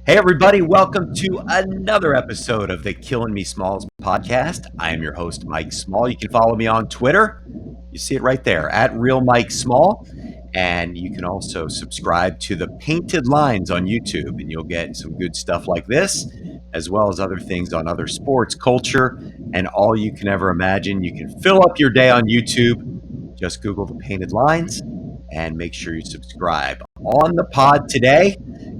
Hey, everybody, welcome to another episode of the Killing Me Smalls podcast. I am your host, Mike Small. You can follow me on Twitter. You see it right there, at Real Mike Small. And you can also subscribe to the Painted Lines on YouTube, and you'll get some good stuff like this, as well as other things on other sports, culture, and all you can ever imagine. You can fill up your day on YouTube. Just Google the Painted Lines and make sure you subscribe. On the pod today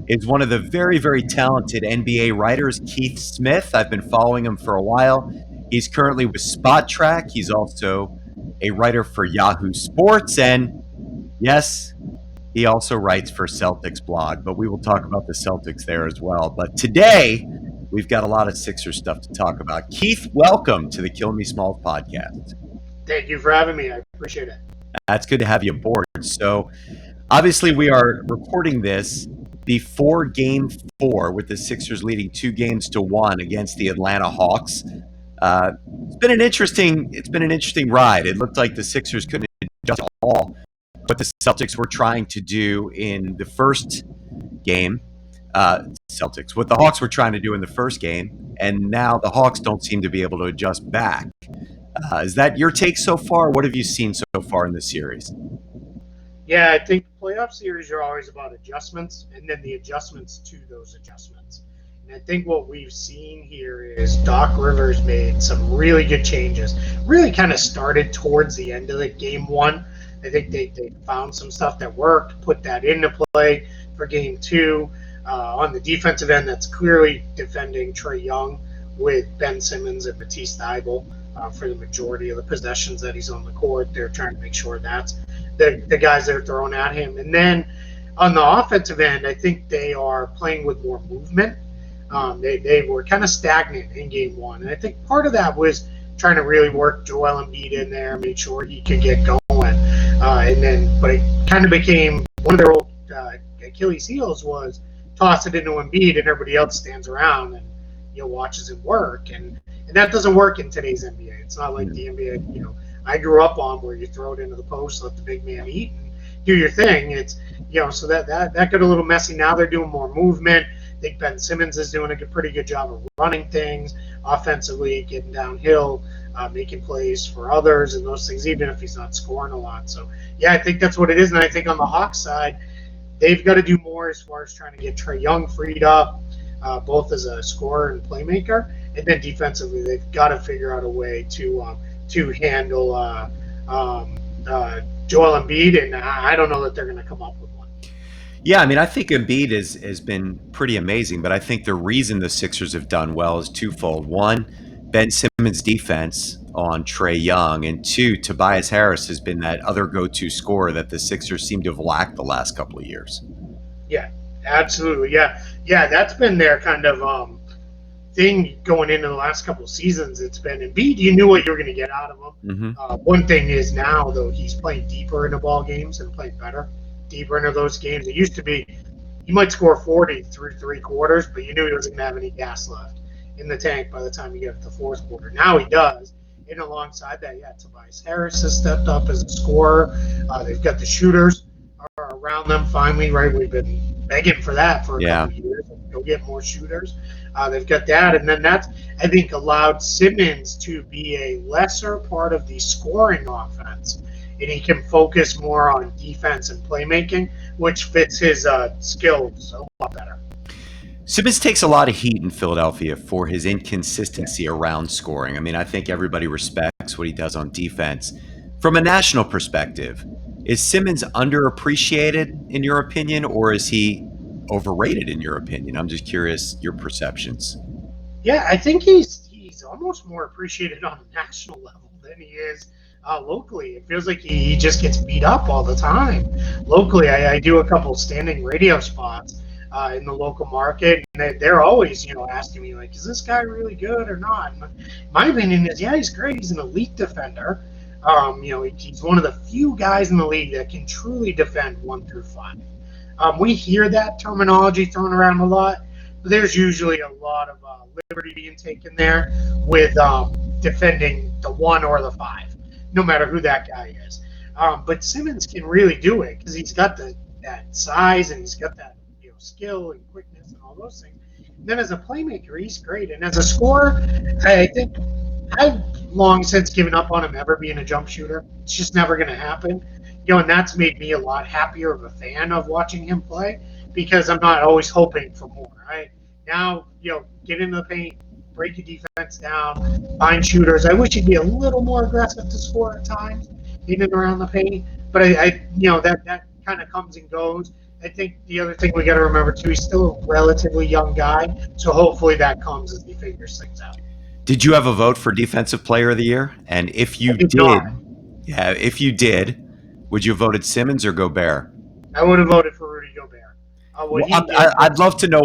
is one of the very, very talented NBA writers, Keith Smith. I've been following him for a while. He's currently with Spot Track. He's also a writer for Yahoo Sports. And yes, he also writes for Celtics blog, but we will talk about the Celtics there as well. But today, we've got a lot of Sixers stuff to talk about. Keith, welcome to the Kill Me Smalls podcast. Thank you for having me. I appreciate it. It's good to have you aboard. So, obviously, we are recording this before Game 4, with the Sixers leading 2-1 against the Atlanta Hawks. It's been an interesting ride. It looked like the Sixers couldn't adjust at all what the Celtics were trying to do in the first game. What the Hawks were trying to do in the first game, and now the Hawks don't seem to be able to adjust back. Is that your take so far? What have you seen so far in this series? Yeah, I think playoff series are always about adjustments and then the adjustments to those adjustments. And I think what we've seen here is Doc Rivers made some really good changes. Really kind of started towards the end of the game one. I think they found some stuff that worked, put that into play for game two. On the defensive end, that's clearly defending Trae Young with Ben Simmons and Matisse Thybulle. For the majority of the possessions that he's on the court. They're trying to make sure that's the guys that are throwing at him. And then on the offensive end, I think they are playing with more movement. They were kind of stagnant in game one. And I think part of that was trying to really work Joel Embiid in there, make sure he could get going. But it kind of became one of their old Achilles heels was toss it into Embiid and everybody else stands around and watches it work. And that doesn't work in today's NBA. It's not like the NBA, I grew up on where you throw it into the post, let the big man eat and do your thing. It's, so that got a little messy. Now they're doing more movement. I think Ben Simmons is doing a pretty good job of running things offensively, getting downhill, making plays for others and those things, even if he's not scoring a lot. So, yeah, I think that's what it is. And I think on the Hawks side, they've got to do more as far as trying to get Trae Young freed up, both as a scorer and playmaker. And then defensively, they've got to figure out a way to handle Joel Embiid, and I don't know that they're going to come up with one. Yeah, I mean, I think Embiid has been pretty amazing, but I think the reason the Sixers have done well is twofold. One, Ben Simmons' defense on Trae Young, and two, Tobias Harris has been that other go-to scorer that the Sixers seem to have lacked the last couple of years. Yeah, absolutely. Yeah, that's been their kind of thing going into the last couple of seasons. It's been Embiid. You knew what you were going to get out of him. Mm-hmm. One thing is now, though, he's playing deeper into ball games and playing better deeper into those games. It used to be he might score 40 through three quarters, but you knew he wasn't going to have any gas left in the tank by the time you get to the fourth quarter. Now he does. And alongside that, Tobias Harris has stepped up as a scorer. They've got the shooters around them finally, right? We've been begging for that for a couple of years. Go get more shooters. They've got that, and then that's, I think, allowed Simmons to be a lesser part of the scoring offense, and he can focus more on defense and playmaking, which fits his skills a lot better. Simmons takes a lot of heat in Philadelphia for his inconsistency around scoring. I mean, I think everybody respects what he does on defense. From a national perspective, is Simmons underappreciated in your opinion, or is he overrated in your opinion? I'm just curious your perceptions. Yeah, I think he's almost more appreciated on a national level than he is locally. It feels like he just gets beat up all the time. Locally, I do a couple standing radio spots in the local market, and they're always, asking me, like, is this guy really good or not? And my opinion is, yeah, he's great. He's an elite defender. He's one of the few guys in the league that can truly defend 1 through 5. We hear that terminology thrown around a lot, but there's usually a lot of liberty being taken there with defending the 1 or the 5, no matter who that guy is. But Simmons can really do it because he's got that size and he's got that skill and quickness and all those things. And then as a playmaker, he's great. And as a scorer, I think I've long since given up on him ever being a jump shooter. It's just never going to happen. And that's made me a lot happier of a fan of watching him play because I'm not always hoping for more. Right now, get into the paint, break your defense down, find shooters. I wish he'd be a little more aggressive to score at times, in and around the paint. But that kind of comes and goes. I think the other thing we got to remember too, he's still a relatively young guy, so hopefully that comes as he figures things out. Did you have a vote for Defensive Player of the Year? And if you did, if you did, would you have voted Simmons or Gobert? I would have voted for Rudy Gobert. I'd love to know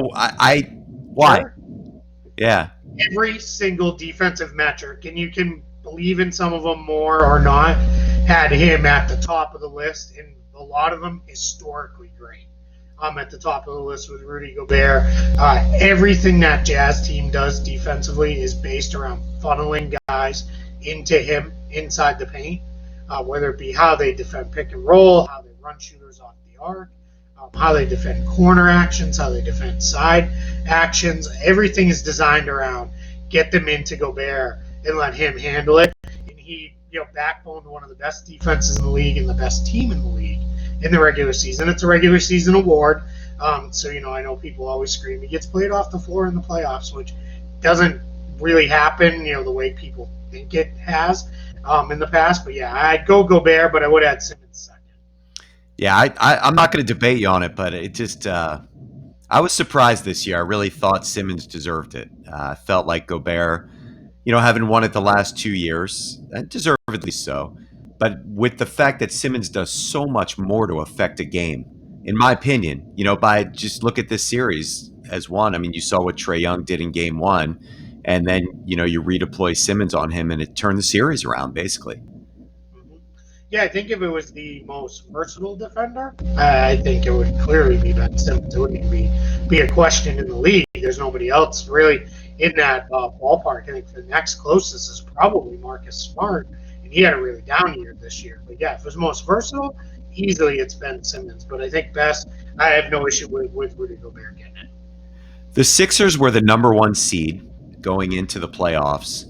why. Sure. Yeah. Every single defensive metric, and you can believe in some of them more or not, had him at the top of the list, and a lot of them historically great. At the top of the list with Rudy Gobert. Everything that Jazz team does defensively is based around funneling guys into him inside the paint, whether it be how they defend pick and roll, how they run shooters off the arc, how they defend corner actions, how they defend side actions. Everything is designed around get them into Gobert and let him handle it. And he, backboned one of the best defenses in the league and the best team in the league in the regular season. It's a regular season award. So, I know people always scream he gets played off the floor in the playoffs, which doesn't really happen, the way people think it has in the past. But, yeah, I'd go Gobert, but I would add Simmons second. Yeah, I'm not going to debate you on it, but it just I was surprised this year. I really thought Simmons deserved it. I felt like Gobert, having won it the last 2 years, deservedly so. But with the fact that Simmons does so much more to affect a game, in my opinion, by just look at this series as one. I mean, you saw what Trae Young did in game one, and then, you redeploy Simmons on him and it turned the series around, basically. Yeah, I think if it was the most versatile defender, I think it would clearly be Ben Simmons. It wouldn't even be a question in the league. There's nobody else really in that ballpark. I think the next closest is probably Marcus Smart, and he had a really down year this year. But yeah, if it was most versatile, easily it's Ben Simmons. But I think best, I have no issue with Rudy Gobert getting it. The Sixers were the number one seed going into the playoffs,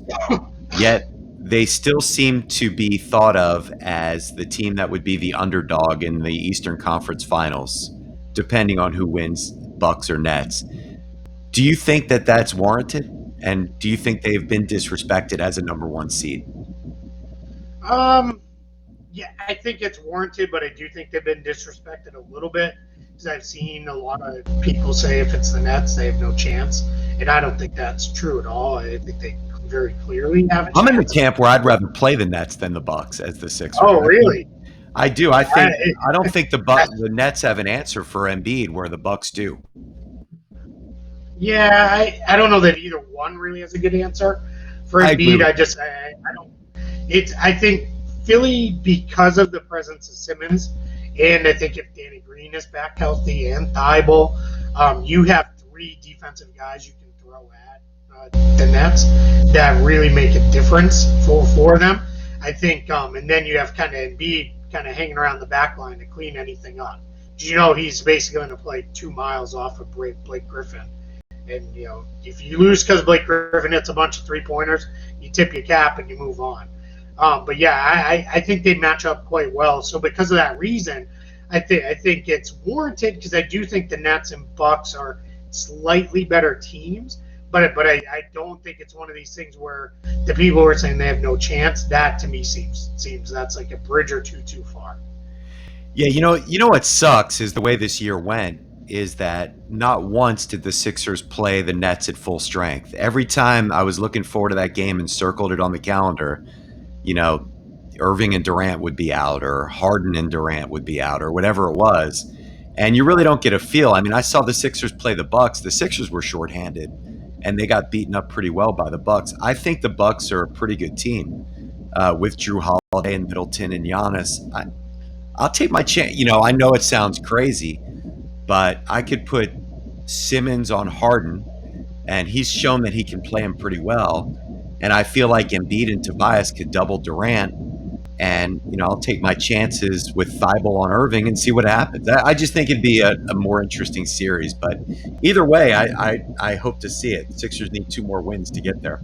yet they still seem to be thought of as the team that would be the underdog in the Eastern Conference Finals, depending on who wins, Bucks or Nets. Do you think that that's warranted? And do you think they've been disrespected as a number one seed? Yeah, I think it's warranted, but I do think they've been disrespected a little bit because I've seen a lot of people say if it's the Nets, they have no chance. And I don't think that's true at all. I think they very clearly have a chance. I'm in the camp where I'd rather play the Nets than the Bucks as the Sixers. Oh, really? I do. I don't think the Nets have an answer for Embiid where the Bucks do. Yeah, I don't know that either one really has a good answer for Embiid. I don't. I think Philly, because of the presence of Simmons, and I think if Danny Green is back healthy and Thibault, you have three defensive guys you can throw at the Nets that really make a difference for them. I think, and then you have kind of Embiid kind of hanging around the back line to clean anything up. He's basically going to play 2 miles off of Blake Griffin. And, if you lose because Blake Griffin hits a bunch of three-pointers, you tip your cap and you move on. But, yeah, I think they match up quite well. So because of that reason, I think it's warranted because I do think the Nets and Bucks are slightly better teams. But I don't think it's one of these things where the people who are saying they have no chance, that to me seems that's like a bridge or two too far. Yeah, you know what sucks is the way this year went is that not once did the Sixers play the Nets at full strength. Every time I was looking forward to that game and circled it on the calendar, Irving and Durant would be out or Harden and Durant would be out or whatever it was. And you really don't get a feel. I mean, I saw the Sixers play the Bucks. The Sixers were shorthanded and they got beaten up pretty well by the Bucks. I think the Bucks are a pretty good team with Drew Holiday and Middleton and Giannis. I'll take my chance. I know it sounds crazy, but I could put Simmons on Harden, and he's shown that he can play him pretty well. And I feel like Embiid and Tobias could double Durant. And, I'll take my chances with Thibault on Irving and see what happens. I just think it'd be a more interesting series. But either way, I hope to see it. Sixers need 2 more wins to get there.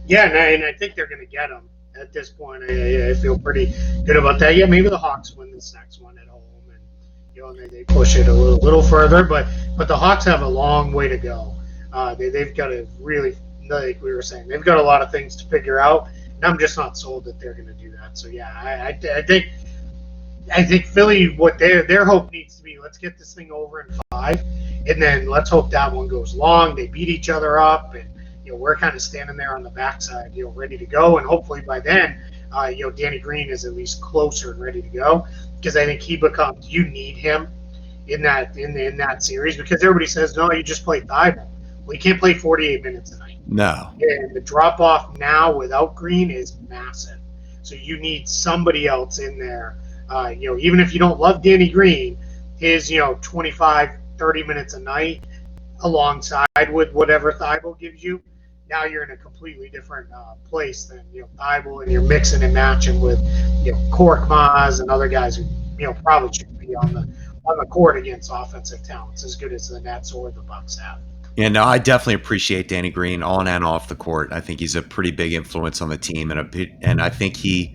Yeah, and I think they're going to get them at this point. I feel pretty good about that. Yeah, maybe the Hawks win this next one at home, and they push it a little further. But the Hawks have a long way to go. They've got to really, like we were saying, they've got a lot of things to figure out. And I'm just not sold that they're going to do that. So yeah, I think Philly, what their hope needs to be, let's get this thing over in 5, and then let's hope that one goes long. They beat each other up, and we're kind of standing there on the backside, ready to go. And hopefully by then, Danny Green is at least closer and ready to go, because I think you need him in that series, because everybody says no, you just play Thibault. Well, you can't play 48 minutes a night. No. And the drop off now without Green is massive. So you need somebody else in there. Even if you don't love Danny Green, his 25, 30 minutes a night alongside with whatever Thibault gives you, now you're in a completely different place than Thibault, and you're mixing and matching with Korkmaz and other guys who probably should be on the court against offensive talents as good as the Nets or the Bucks have. Yeah, no, I definitely appreciate Danny Green on and off the court. I think he's a pretty big influence on the team, and I think he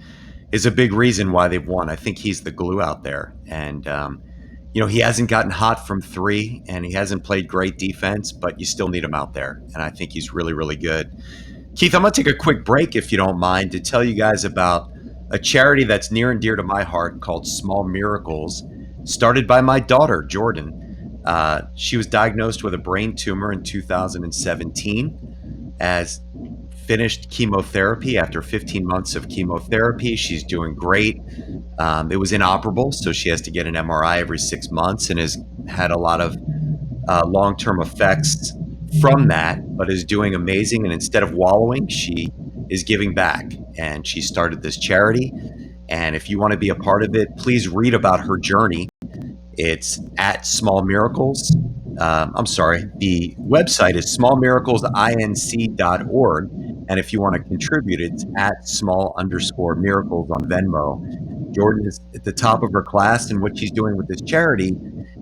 is a big reason why they've won. I think he's the glue out there, and he hasn't gotten hot from 3, and he hasn't played great defense, but you still need him out there, and I think he's really, really good. Keith, I'm going to take a quick break, if you don't mind, to tell you guys about a charity that's near and dear to my heart called Small Miracles, started by my daughter, Jordan. She was diagnosed with a brain tumor in 2017, as finished chemotherapy after 15 months of chemotherapy. She's doing great. It was inoperable, so she has to get an MRI every 6 months and has had a lot of long-term effects from that, but is doing amazing. And instead of wallowing, she is giving back. And she started this charity. And if you want to be a part of it, please read about her journey. It's at Small Miracles. The website is smallmiraclesinc.org. And if you want to contribute, it's at small_miracles on Venmo. Jordan is at the top of her class, and what she's doing with this charity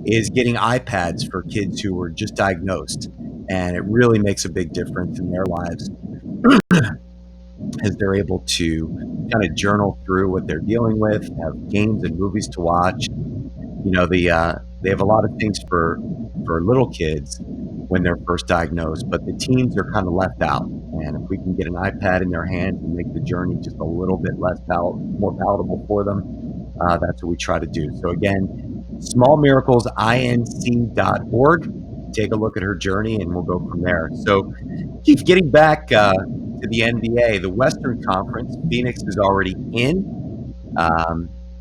is getting iPads for kids who were just diagnosed. And it really makes a big difference in their lives as they're able to kind of journal through what they're dealing with, have games and movies to watch. They have a lot of things for little kids when they're first diagnosed, but the teens are kind of left out. And if we can get an iPad in their hands and make the journey just a little bit more palatable for them, that's what we try to do. So again, smallmiraclesinc.org. Take a look at her journey, and we'll go from there. So, Keith, getting back to the NBA, the Western Conference, Phoenix is already in.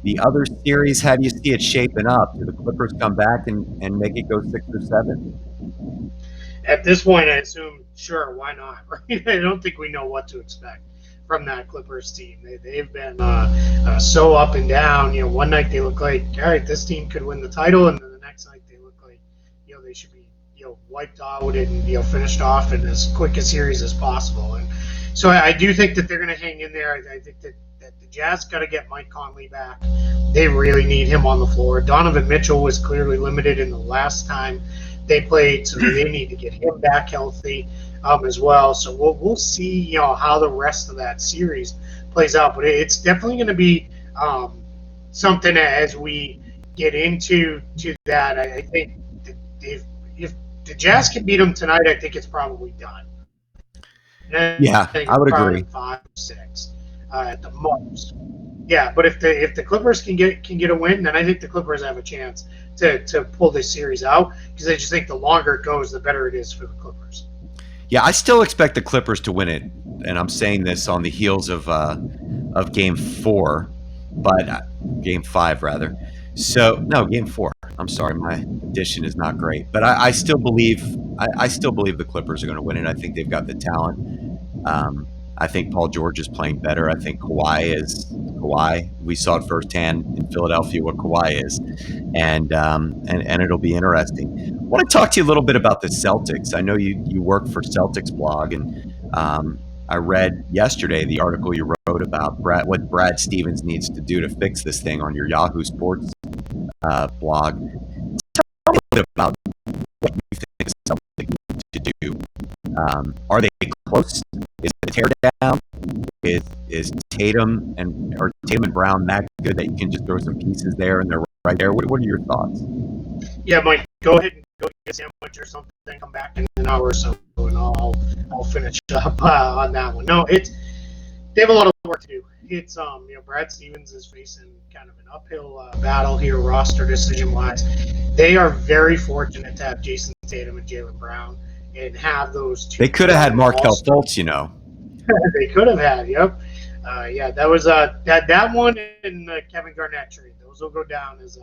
The other series, how do you see it shaping up? Do the Clippers come back and make it go 6 or 7? At this point, I assume, sure, why not? Right? I don't think we know what to expect from that Clippers team. They've been so up and down. One night they look like, all right, this team could win the title, and then the next night they look like, they should be, wiped out and, finished off in as quick a series as possible. And so I do think that they're going to hang in there. I think that the Jazz got to get Mike Conley back. They really need him on the floor. Donovan Mitchell was clearly limited in the last time they played, so they need to get him back healthy as well. So we'll see, how the rest of that series plays out. But it's definitely going to be something as we get into that. I think if the Jazz can beat them tonight, I think it's probably done. Yeah, I would agree. 5 or 6 at the most. Yeah, but if the Clippers can get a win, then I think the Clippers have a chance to pull this series out, because I just think the longer it goes, the better it is for the Clippers. Yeah, I still expect the Clippers to win it, and I'm saying this on the heels of Game 4, but Game 5 rather. So no, Game 4. I'm sorry, my addition is not great, but I still believe the Clippers are going to win it. I think they've got the talent. I think Paul George is playing better. I think Kawhi is Kawhi. We saw it firsthand in Philadelphia what Kawhi is, and it'll be interesting. I want to talk to you a little bit about the Celtics. I know you work for Celtics blog, and I read yesterday the article you wrote wrote about what Brad Stevens needs to do to fix this thing on your Yahoo Sports blog. Tell me a little bit about what you think the Celtics need to do. Are they close? Is it a teardown? Is Tatum and Brown that good that you can just throw some pieces there and they're right there? What are your thoughts? Yeah, Mike, go ahead and go get a sandwich or something. Come back in an hour or so, and I'll finish up on that one. No, they have a lot of work to do. It's Brad Stevens is facing kind of an uphill battle here, roster decision wise. They are very fortunate to have Jason Tatum and Jaylen Brown and have those two. They could have had Markelle Fultz, They could have had, yep. Yeah, that was that one and Kevin Garnett trade. Those will go down as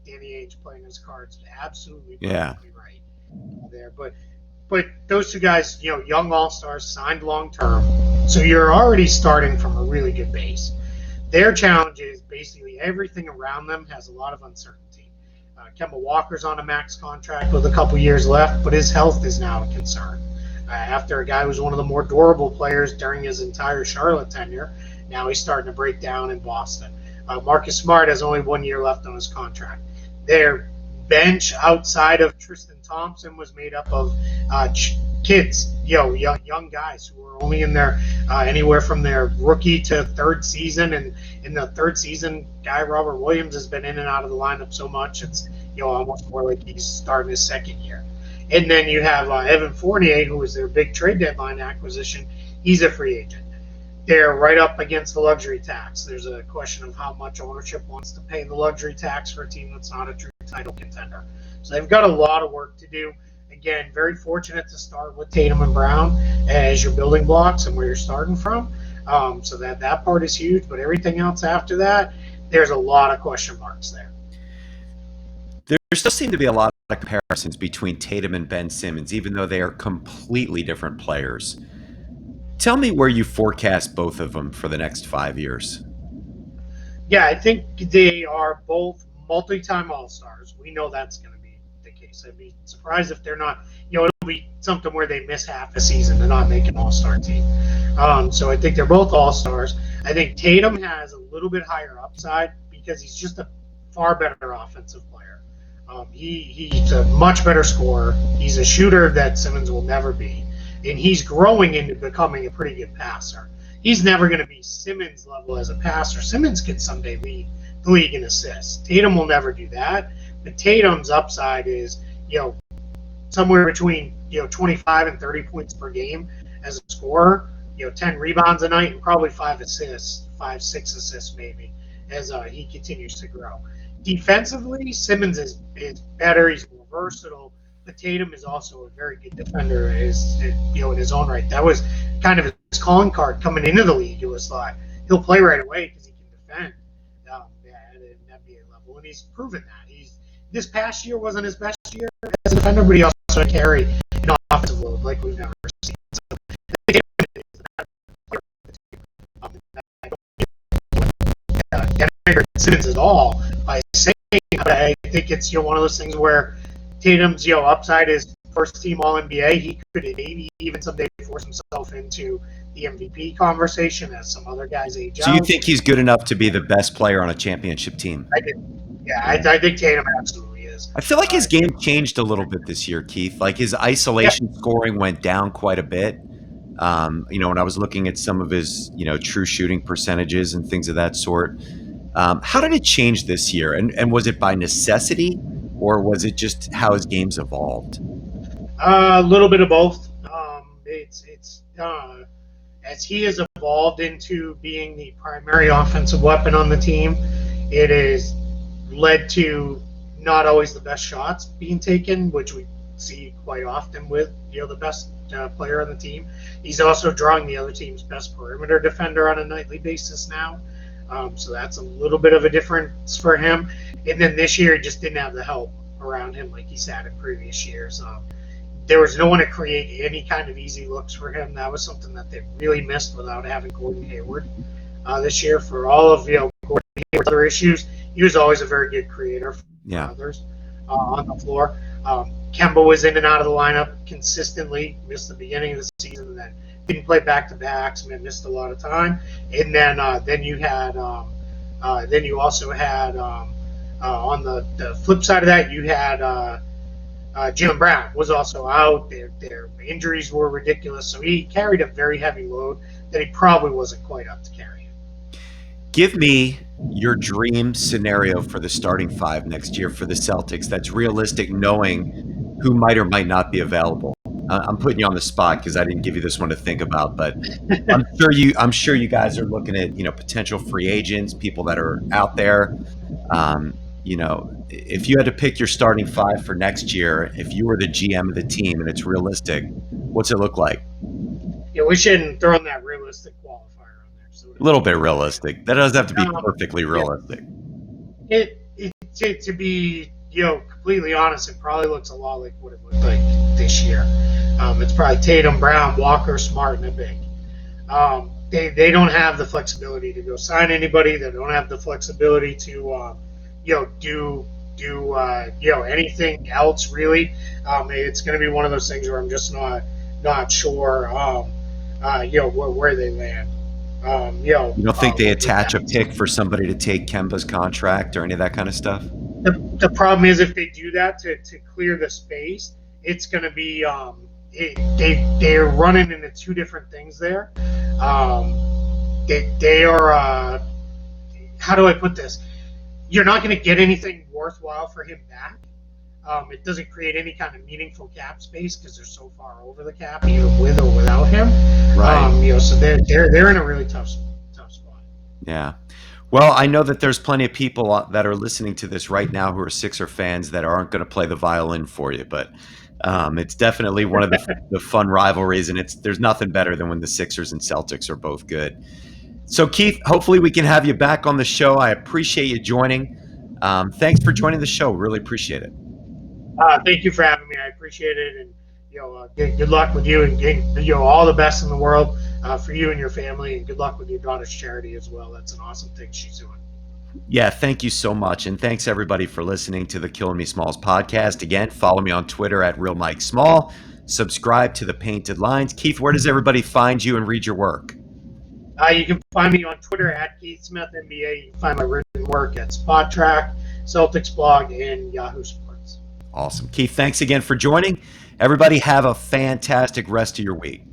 Danny Ainge playing his cards absolutely perfectly right there. But those two guys, young all-stars, signed long-term, so you're already starting from a really good base. Their challenge is basically everything around them has a lot of uncertainty. Kemba Walker's on a max contract with a couple years left, but his health is now a concern. After a guy who was one of the more durable players during his entire Charlotte tenure, now he's starting to break down in Boston. Marcus Smart has only 1 year left on his contract. Their bench outside of Tristan Thompson was made up of kids, young guys who were only in their anywhere from their rookie to third season. And in the third season, guy Robert Williams has been in and out of the lineup so much it's almost more like he's starting his second year. And then you have Evan Fournier, who was their big trade deadline acquisition. He's a free agent. They're right up against the luxury tax. There's a question of how much ownership wants to pay the luxury tax for a team that's not a true title contender. So they've got a lot of work to do. Again, very fortunate to start with Tatum and Brown as your building blocks and where you're starting from. So that part is huge. But everything else after that, there's a lot of question marks there. There still seem to be a lot of comparisons between Tatum and Ben Simmons, even though they are completely different players. Tell me where you forecast both of them for the next 5 years. Yeah, I think they are both multi-time All-Stars. We know that's going to be the case. I'd be surprised if they're not. It'll be something where they miss half a season to not make an All-Star team. So I think they're both All-Stars. I think Tatum has a little bit higher upside because he's just a far better offensive player. He's a much better scorer. He's a shooter that Simmons will never be. And he's growing into becoming a pretty good passer. He's never going to be Simmons' level as a passer. Simmons could someday lead the league in assists. Tatum will never do that. But Tatum's upside is, somewhere between 25 and 30 points per game as a scorer. 10 rebounds a night and probably 5 assists, 6 assists maybe, as he continues to grow. Defensively, Simmons is better. He's more versatile. But Tatum is also a very good defender, in his own right. That was kind of his calling card coming into the league. It was like he'll play right away because he can defend at an NBA level, and he's proven that. This past year wasn't his best year as a defender, but he also had to carry an offensive load like we've never seen. So I think Simmons at all by saying, but I think it's one of those things where Tatum's upside is first team All NBA. He could maybe even someday force himself into the MVP conversation as some other guys age out. Do you think he's good enough to be the best player on a championship team? I think Tatum absolutely is. I feel like his game changed a little bit this year, Keith. Like his isolation scoring went down quite a bit. When I was looking at some of his, true shooting percentages and things of that sort. How did it change this year? And was it by necessity? Or was it just how his game's evolved? A little bit of both. It's as he has evolved into being the primary offensive weapon on the team, it has led to not always the best shots being taken, which we see quite often with the best player on the team. He's also drawing the other team's best perimeter defender on a nightly basis now. So that's a little bit of a difference for him. And then this year, he just didn't have the help around him like he's had in previous years. There was no one to create any kind of easy looks for him. That was something that they really missed without having Gordon Hayward this year. For all of Gordon Hayward's other issues, he was always a very good creator for others on the floor. Kemba was in and out of the lineup consistently, missed the beginning of the season, and then didn't play back to backs, missed a lot of time, and then you had then you also had on the flip side of that you had Jalen Brown was also out. Their injuries were ridiculous, so he carried a very heavy load that he probably wasn't quite up to carrying. Give me your dream scenario for the starting five next year for the Celtics that's realistic, knowing who might or might not be available. I'm putting you on the spot because I didn't give you this one to think about, but I'm sure you guys are looking at potential free agents, people that are out there. If you had to pick your starting five for next year, if you were the GM of the team and it's realistic, what's it look like? Yeah, we shouldn't throw in that realistic qualifier on there. So A little bit realistic. That doesn't have to be perfectly yeah, realistic. to be completely honest, it probably looks a lot like what it looked like this year. It's probably Tatum, Brown, Walker, Smart, and a big. They don't have the flexibility to go sign anybody. They don't have the flexibility to do anything else really. It's going to be one of those things where I'm just not sure where they land. You don't think they attach a pick for somebody to take Kemba's contract or any of that kind of stuff? The problem is if they do that to clear the space, it's going to be they're running into two different things there. They are how do I put this? You're not going to get anything worthwhile for him back. It doesn't create any kind of meaningful cap space because they're so far over the cap, either with or without him. Right. So they're in a really tough spot. Yeah. Well, I know that there's plenty of people that are listening to this right now who are Sixer fans that aren't going to play the violin for you, but it's definitely one of the fun rivalries, and there's nothing better than when the Sixers and Celtics are both good. So, Keith, hopefully we can have you back on the show. I appreciate you joining. Thanks for joining the show. Really appreciate it. Thank you for having me. I appreciate it, and good luck with you, and all the best in the world for you and your family, and good luck with your daughter's charity as well. That's an awesome thing she's doing. Yeah, thank you so much, and thanks everybody for listening to the Killing Me Smalls podcast. Again, follow me on Twitter at RealMikeSmall. Subscribe to the Painted Lines. Keith, where does everybody find you and read your work? You can find me on Twitter at Keith Smith NBA. You can find my written work at Spot Track, Celtics blog, and Yahoo Sports. Awesome. Keith, thanks again for joining. Everybody have a fantastic rest of your week.